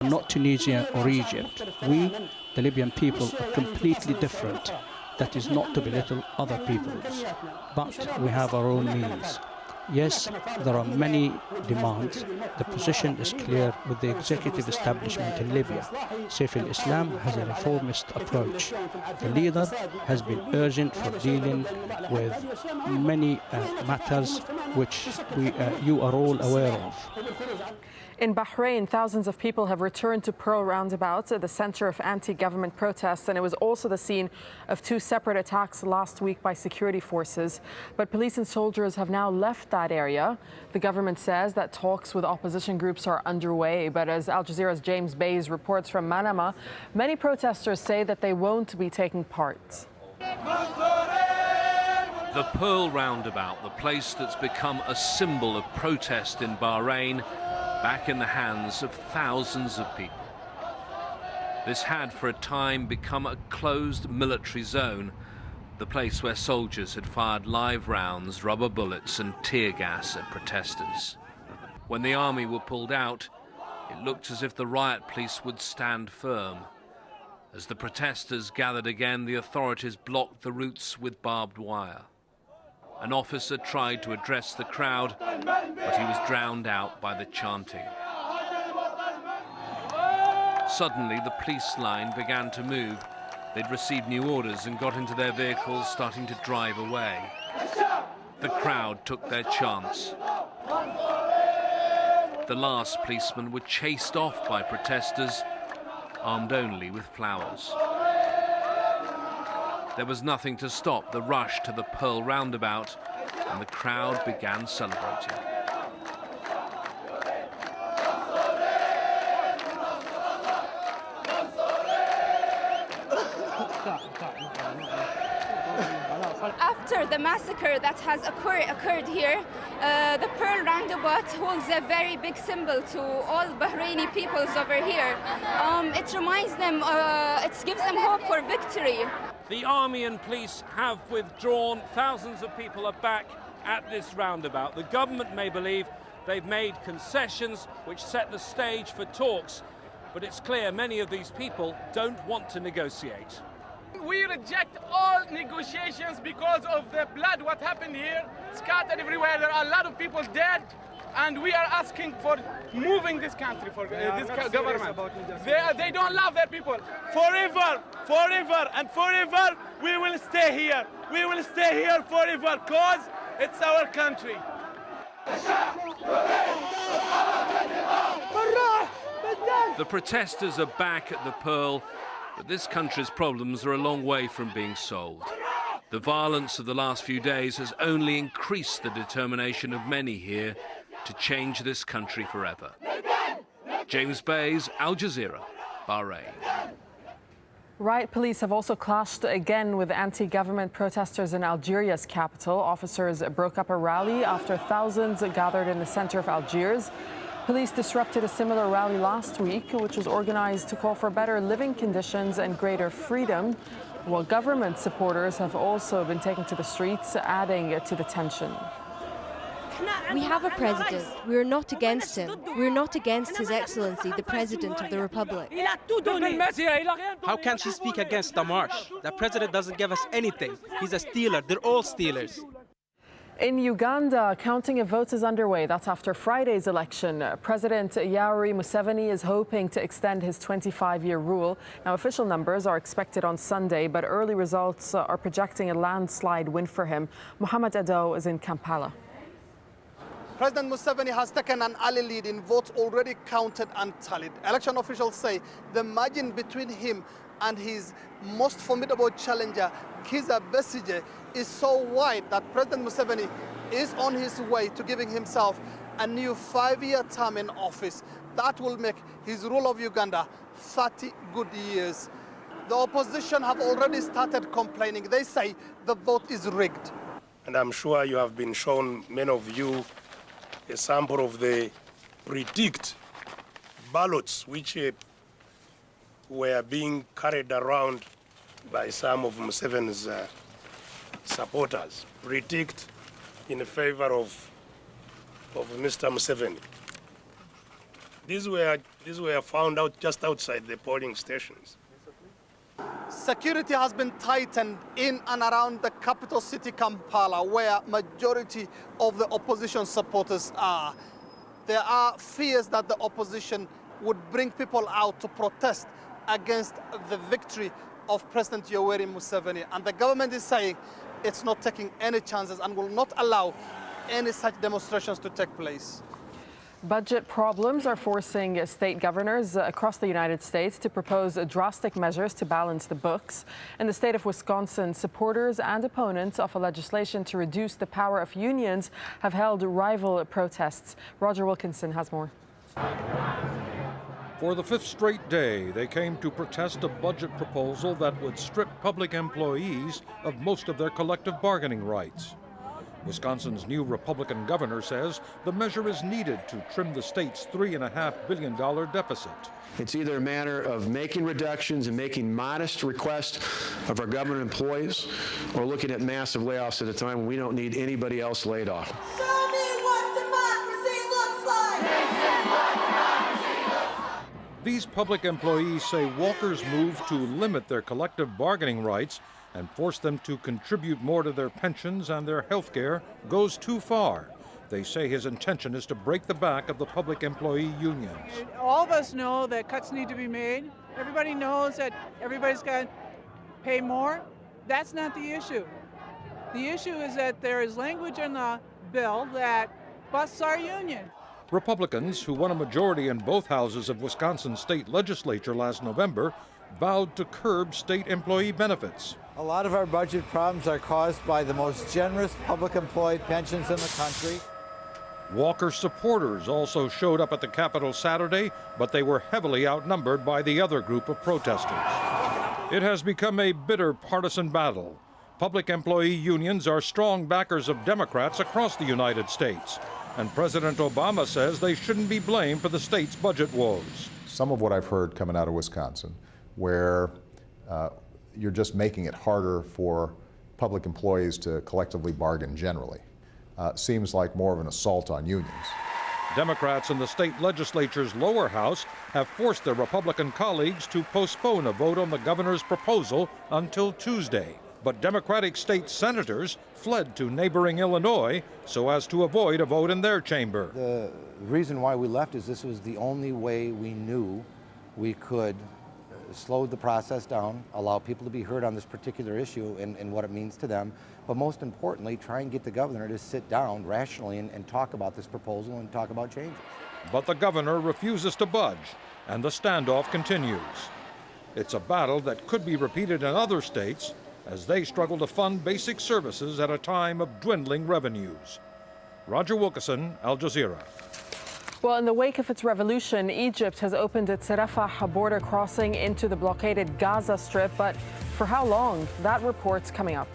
not Tunisia or Egypt. We, the Libyan people, are completely different. That is not to belittle other peoples, but we have our own means. Yes, there are many demands. The position is clear with the executive establishment in Libya. Saif al-Islam has a reformist approach. The leader has been urgent for dealing with many matters which you are all aware of. In Bahrain, thousands of people have returned to Pearl Roundabout, the center of anti-government protests, and it was also the scene of two separate attacks last week by security forces. But police and soldiers have now left that area. The government says that talks with opposition groups are underway, but as AlJazeera's James Bays reports from Manama, many protesters say that they won't be taking part. The Pearl Roundabout, the place that's become a symbol of protest in Bahrain, back in the hands of thousands of people. This had for a time become a closed military zone, the place where soldiers had fired live rounds, rubber bullets and tear gas at protesters. When the army were pulled out, it looked as if the riot police would stand firm. As the protesters gathered again, the authorities blocked the routes with barbed wire. An officer tried to address the crowd, but he was drowned out by the chanting. Suddenly, the police line began to move. They'd received new orders and got into their vehicles, starting to drive away. The crowd took their chance. The last policemen were chased off by protesters, armed only with flowers. There was nothing to stop the rush to the Pearl Roundabout, and the crowd began celebrating. After the massacre that has occurred here, the Pearl Roundabout holds a very big symbol to all Bahraini peoples over here. It reminds them, it gives them hope for victory. The army and police have withdrawn. Thousands of people are back at this roundabout. The government may believe they've made concessions which set the stage for talks, but it's clear many of these people don't want to negotiate. We reject all negotiations because of the blood, what happened here, scattered everywhere. There are a lot of people dead, and we are asking for moving this country, for this government. They don't love their people. Forever, forever, and forever, we will stay here. We will stay here forever, because it's our country. The protesters are back at the Pearl, but this country's problems are a long way from being solved. The violence of the last few days has only increased the determination of many here to change this country forever. James Bays, AlJazeera, Bahrain. Riot police have also clashed again with anti-government protesters in Algeria's capital. Officers broke up a rally after thousands gathered in the center of Algiers. Police disrupted a similar rally last week, which was organized to call for better living conditions and greater freedom, while government supporters have also been taken to the streets, adding to the tension. We have a president. We are not against him. We are not against His Excellency, the President of the Republic. How can she speak against the march? The president doesn't give us anything. He's a stealer. They're all stealers. In Uganda, counting of votes is underway. That's after Friday's election. President Yoweri Museveni is hoping to extend his 25-year rule. Now, official numbers are expected on Sunday, but early results are projecting a landslide win for him. Mohamed Ado is in Kampala. President Museveni has taken an early lead in votes already counted and tallied. Election officials say the margin between him and his most formidable challenger, Kizza Besigye, is so wide that President Museveni is on his way to giving himself a new 5-year term in office. That will make his rule of Uganda 30 good years. The opposition have already started complaining. They say the vote is rigged. And I'm sure you have been shown, many of you, a sample of the predict ballots which were being carried around by some of Museveni's supporters, predict in favor of Mr. Museveni. These were found out just outside the polling stations. Security has been tightened in and around the capital city, Kampala, where majority of the opposition supporters are. There are fears that the opposition would bring people out to protest against the victory of President Yoweri Museveni. And the government is saying it's not taking any chances and will not allow any such demonstrations to take place. Budget problems are forcing state governors across the United States to propose drastic measures to balance the books. In the state of Wisconsin, supporters and opponents of a legislation to reduce the power of unions have held rival protests. Roger Wilkinson has more. For the fifth straight day, they came to protest a budget proposal that would strip public employees of most of their collective bargaining rights. Wisconsin's new Republican governor says the measure is needed to trim the state's $3.5 billion deficit. It's either a matter of making reductions and making modest requests of our government employees, or looking at massive layoffs at a time when we don't need anybody else laid off. Show me what democracy looks like! These public employees say Walker's move to limit their collective bargaining rights and force them to contribute more to their pensions and their health care goes too far. They say his intention is to break the back of the public employee unions. All of us know that cuts need to be made. Everybody knows that everybody's got to pay more. That's not the issue. The issue is that there is language in the bill that busts our union. Republicans, who won a majority in both houses of Wisconsin's state legislature last November, vowed to curb state employee benefits. A lot of our budget problems are caused by the most generous public employed pensions in the country. Walker supporters also showed up at the Capitol Saturday, but they were heavily outnumbered by the other group of protesters. It has become a bitter partisan battle. Public employee unions are strong backers of Democrats across the United States, and President Obama says they shouldn't be blamed for the state's budget woes. Some of what I've heard coming out of Wisconsin, where you're just making it harder for public employees to collectively bargain generally, seems like more of an assault on unions. Democrats in the state legislature's lower house have forced their Republican colleagues to postpone a vote on the governor's proposal until Tuesday. But Democratic state senators fled to neighboring Illinois so as to avoid a vote in their chamber. The reason why we left is this was the only way we knew we could slow the process down, allow people to be heard on this particular issue and what it means to them, but most importantly, try and get the governor to sit down rationally and talk about this proposal and talk about changes. But the governor refuses to budge, and the standoff continues. It's a battle that could be repeated in other states as they struggle to fund basic services at a time of dwindling revenues. Roger Wilkinson, AlJazeera. Well, in the wake of its revolution, Egypt has opened its Rafah border crossing into the blockaded Gaza Strip. But for how long? That report's coming up.